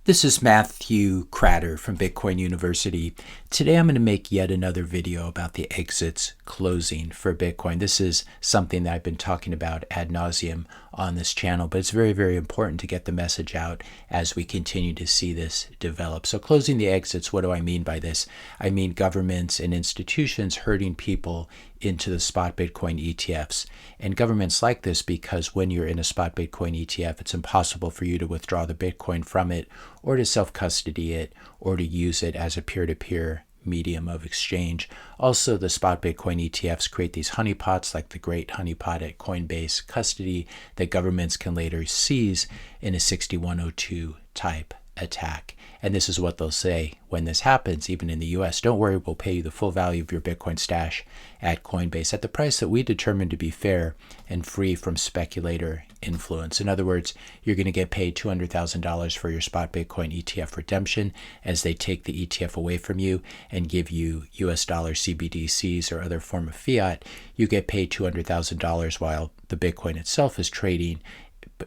This is Matthew Cratter from Bitcoin University. Today I'm going to make yet another video about the exits closing for Bitcoin. This is something that I've been talking about ad nauseum on this channel, but it's very, very important to get the message out as we continue to see this develop. So closing the exits, what do I mean by this? I mean governments and institutions herding people into the spot Bitcoin ETFs. And governments like this because when you're in a spot Bitcoin ETF, it's impossible for you to withdraw the Bitcoin from it or to self-custody it or to use it as a peer-to-peer medium of exchange. Also, the spot Bitcoin ETFs create these honeypots like the great honeypot at Coinbase custody that governments can later seize in a 6102 type attack. And this is what they'll say when this happens, even in the US. Don't worry, we'll pay you the full value of your Bitcoin stash at Coinbase at the price that we determine to be fair and free from speculator influence. In other words, you're going to get paid $200,000 for your spot Bitcoin ETF redemption as they take the ETF away from you and give you US dollar CBDCs or other form of fiat. You get paid $200,000 while the Bitcoin itself is trading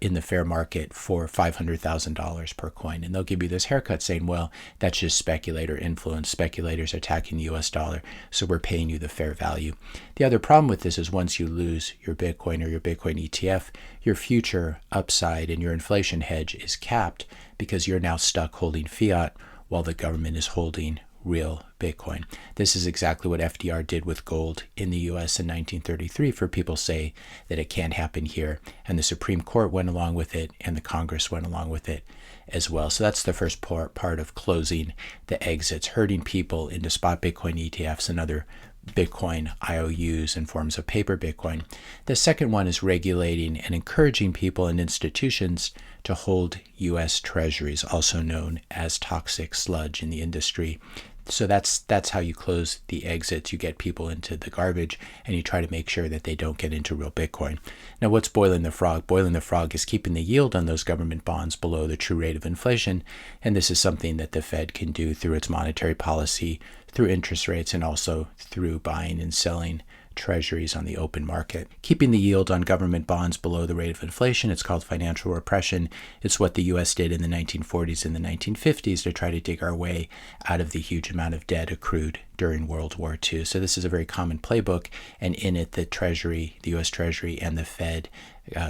in the fair market for $500,000 per coin. And they'll give you this haircut saying, well, that's just speculator influence. Speculators attacking the US dollar, so we're paying you the fair value. The other problem with this is once you lose your Bitcoin or your Bitcoin ETF, your future upside and your inflation hedge is capped because you're now stuck holding fiat while the government is holding real Bitcoin. This is exactly what FDR did with gold in the US in 1933. For people say that it can't happen here, and the Supreme Court went along with it and the Congress went along with it as well. So that's the first part of closing the exits, herding people into spot Bitcoin ETFs and other Bitcoin IOUs and forms of paper Bitcoin. The second one is regulating and encouraging people and institutions to hold US treasuries, also known as toxic sludge in the industry. So that's how you close the exits. You get people into the garbage and you try to make sure that they don't get into real Bitcoin. Now, what's boiling the frog? Boiling the frog is keeping the yield on those government bonds below the true rate of inflation. And this is something that the Fed can do through its monetary policy, through interest rates, and also through buying and selling treasuries on the open market. Keeping the yield on government bonds below the rate of inflation, it's called financial repression. It's what the US did in the 1940s and the 1950s to try to dig our way out of the huge amount of debt accrued during World War II. So this is a very common playbook, and in it the Treasury, the US Treasury and the Fed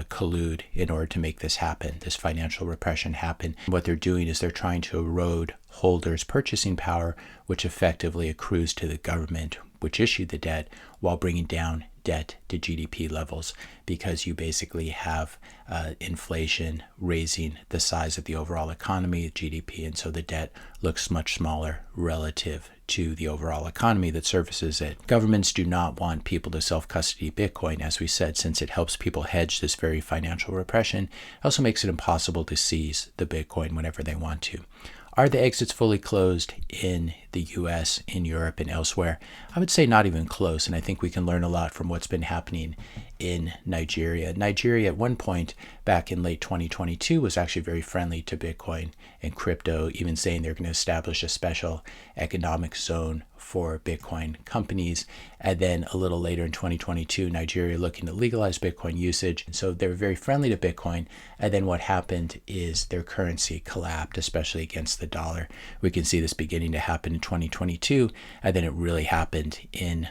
collude in order to make this happen, this financial repression happen. What they're doing is they're trying to erode holders' purchasing power, which effectively accrues to the government which issued the debt, while bringing down debt to GDP levels, because you basically have inflation raising the size of the overall economy, GDP, and so the debt looks much smaller relative to the overall economy that services it. Governments do not want people to self-custody Bitcoin, as we said, since it helps people hedge this very financial repression. It also makes it impossible to seize the Bitcoin whenever they want to. Are the exits fully closed in the US, in Europe, and elsewhere? I would say not even close, and I think we can learn a lot from what's been happening in Nigeria. Nigeria, at one point back in late 2022, was actually very friendly to Bitcoin and crypto, even saying they're going to establish a special economic zone for Bitcoin companies. And then a little later in 2022, Nigeria looking to legalize Bitcoin usage. So they were very friendly to Bitcoin. And then what happened is their currency collapsed, especially against the dollar. We can see this beginning to happen in 2022. And then it really happened in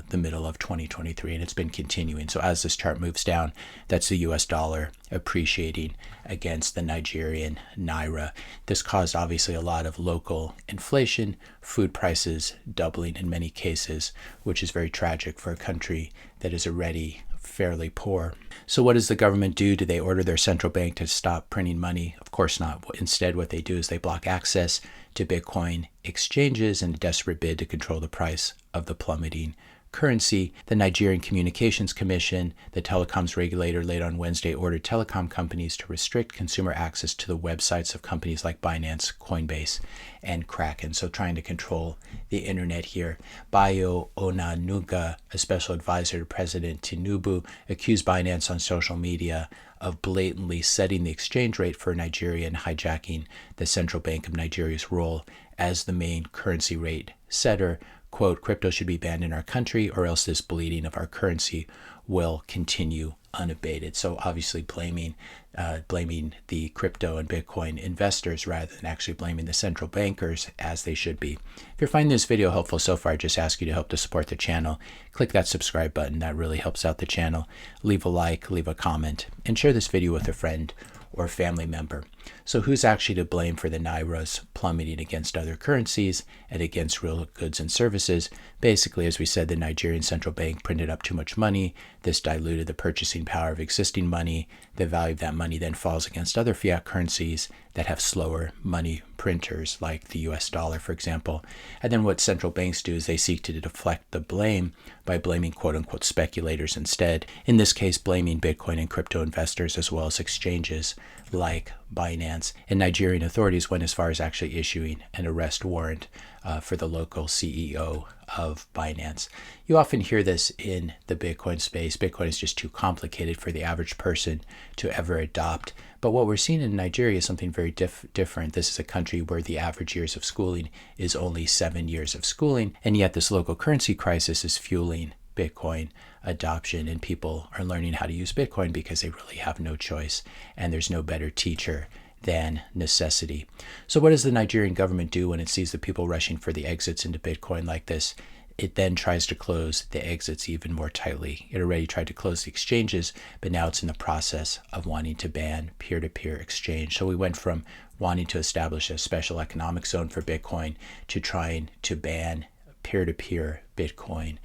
the middle of 2023. And it's been continuing. So as this chart moves down, that's the US dollar appreciating against the Nigerian naira. This caused obviously a lot of local inflation, food prices doubling in many cases, which is very tragic for a country that is already fairly poor. So what does the government do? Do they order their central bank to stop printing money? Of course not. Instead, what they do is they block access to Bitcoin exchanges in a desperate bid to control the price of the plummeting currency. The Nigerian Communications Commission, the telecoms regulator, late on Wednesday ordered telecom companies to restrict consumer access to the websites of companies like Binance, Coinbase, and Kraken. So trying to control the internet here. Bayo Onanuga, a special advisor to President Tinubu, accused Binance on social media of blatantly setting the exchange rate for Nigeria and hijacking the Central Bank of Nigeria's role as the main currency rate setter. quote, crypto should be banned in our country or else this bleeding of our currency will continue unabated. So obviously blaming the crypto and Bitcoin investors rather than actually blaming the central bankers as they should be. If you're finding this video helpful so far, I just ask you to help to support the channel. Click that subscribe button. That really helps out the channel. Leave a like, leave a comment, and share this video with a friend or family member. So who's actually to blame for the naira's plummeting against other currencies and against real goods and services? Basically, as we said, the Nigerian central bank printed up too much money. This diluted the purchasing power of existing money. The value of that money then falls against other fiat currencies that have slower money printers, like the US dollar, for example. And then what central banks do is they seek to deflect the blame by blaming quote-unquote speculators instead. In this case, blaming Bitcoin and crypto investors as well as exchanges like Binance. And Nigerian authorities went as far as actually issuing an arrest warrant for the local CEO of Binance. You often hear this in the Bitcoin space. Bitcoin is just too complicated for the average person to ever adopt. But what we're seeing in Nigeria is something very different. This is a country where the average years of schooling is only 7 years of schooling, and yet this local currency crisis is fueling Bitcoin adoption, and people are learning how to use Bitcoin because they really have no choice, and there's no better teacher than necessity. So what does the Nigerian government do when it sees the people rushing for the exits into Bitcoin like this? It then tries to close the exits even more tightly. It already tried to close the exchanges, but now it's in the process of wanting to ban peer-to-peer exchange. So we went from wanting to establish a special economic zone for Bitcoin to trying to ban peer-to-peer Bitcoin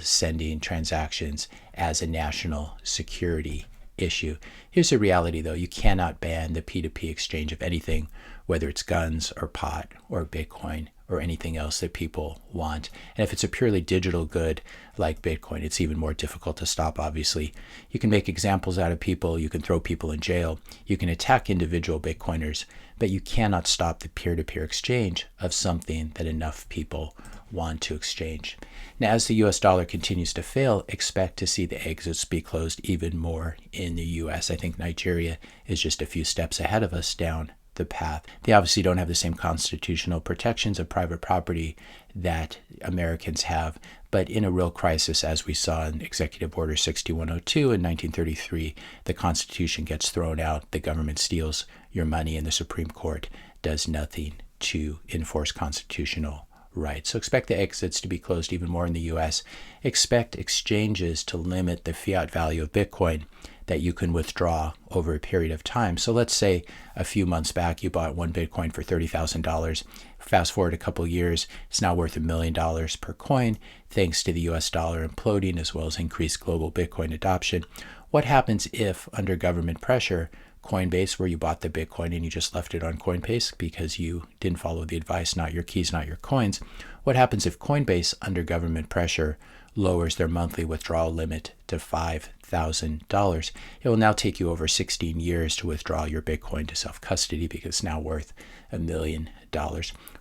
sending transactions as a national security issue. Here's the reality, though. You cannot ban the P2P exchange of anything, whether it's guns or pot or Bitcoin or anything else that people want. And if it's a purely digital good like Bitcoin, it's even more difficult to stop, obviously. You can make examples out of people. You can throw people in jail. You can attack individual Bitcoiners, but you cannot stop the peer-to-peer exchange of something that enough people want to exchange. Now, as the US dollar continues to fail, expect to see the exits be closed even more in the US. I think Nigeria is just a few steps ahead of us down the path. They obviously don't have the same constitutional protections of private property that Americans have, but in a real crisis, as we saw in Executive Order 6102 in 1933, the Constitution gets thrown out, the government steals your money, and the Supreme Court does nothing to enforce constitutional rights. So expect the exits to be closed even more in the US. Expect exchanges to limit the fiat value of Bitcoin that you can withdraw over a period of time. So let's say a few months back you bought one Bitcoin for $30,000. Fast forward a couple years, it's now worth $1 million per coin thanks to the US dollar imploding as well as increased global Bitcoin adoption. What happens if, under government pressure, Coinbase, where you bought the Bitcoin and you just left it on Coinbase because you didn't follow the advice, not your keys, not your coins? What happens if Coinbase, under government pressure, lowers their monthly withdrawal limit to $5,000? It will now take you over 16 years to withdraw your Bitcoin to self-custody because it's now worth $1 million.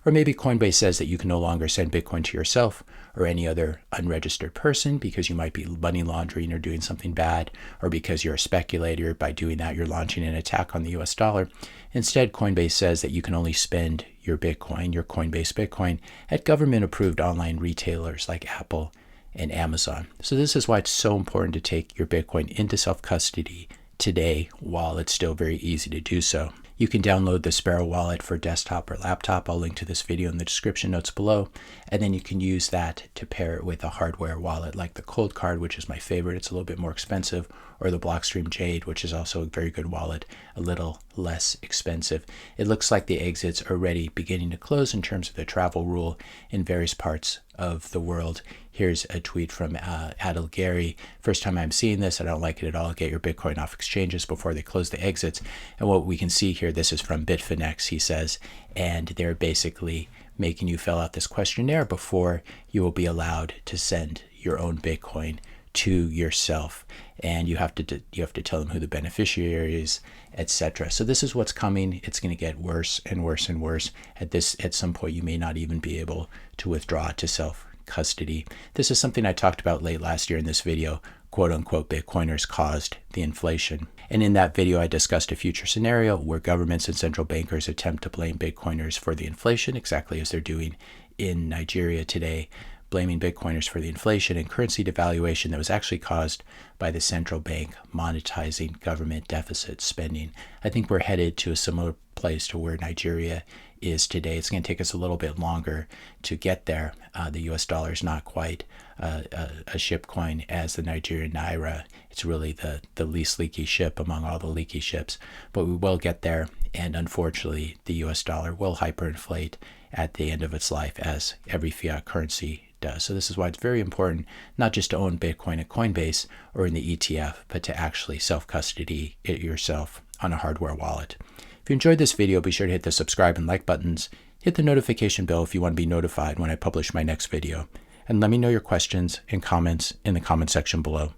Or maybe Coinbase says that you can no longer send Bitcoin to yourself or any other unregistered person because you might be money laundering or doing something bad, or because you're a speculator. By doing that, you're launching an attack on the US dollar. Instead, Coinbase says that you can only spend your Bitcoin, your Coinbase Bitcoin, at government-approved online retailers like Apple and Amazon. So this is why it's so important to take your Bitcoin into self-custody today while it's still very easy to do so. You can download the Sparrow wallet for desktop or laptop. I'll link to this video in the description notes below. And then you can use that to pair it with a hardware wallet like the Cold Card, which is my favorite. It's a little bit more expensive, or the Blockstream Jade, which is also a very good wallet, a little less expensive. It looks like the exits are already beginning to close in terms of the travel rule in various parts of the world. Here's a tweet from Adil Gary. First time I'm seeing this, I don't like it at all. Get your Bitcoin off exchanges before they close the exits. And what we can see here, this is from Bitfinex, he says, and they're basically making you fill out this questionnaire before you will be allowed to send your own Bitcoin to yourself, and you have to tell them who the beneficiary is, etc. So this is what's coming. It's going to get worse and worse and worse. At some point, you may not even be able to withdraw to self-custody. This is something I talked about late last year in this video. "Quote unquote Bitcoiners caused the inflation." And in that video, I discussed a future scenario where governments and central bankers attempt to blame Bitcoiners for the inflation, exactly as they're doing in Nigeria today, blaming Bitcoiners for the inflation and currency devaluation that was actually caused by the central bank monetizing government deficit spending. I think we're headed to a similar place to where Nigeria is today. It's going to take us a little bit longer to get there. The US dollar is not quite a ship coin as the Nigerian naira. It's really the least leaky ship among all the leaky ships, but we will get there. And unfortunately, the US dollar will hyperinflate at the end of its life, as every fiat currency does. So this is why it's very important not just to own Bitcoin at Coinbase or in the ETF, but to actually self-custody it yourself on a hardware wallet. If you enjoyed this video, be sure to hit the subscribe and like buttons. Hit the notification bell if you want to be notified when I publish my next video. And let me know your questions and comments in the comment section below.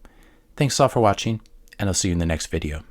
Thanks a lot for watching, and I'll see you in the next video.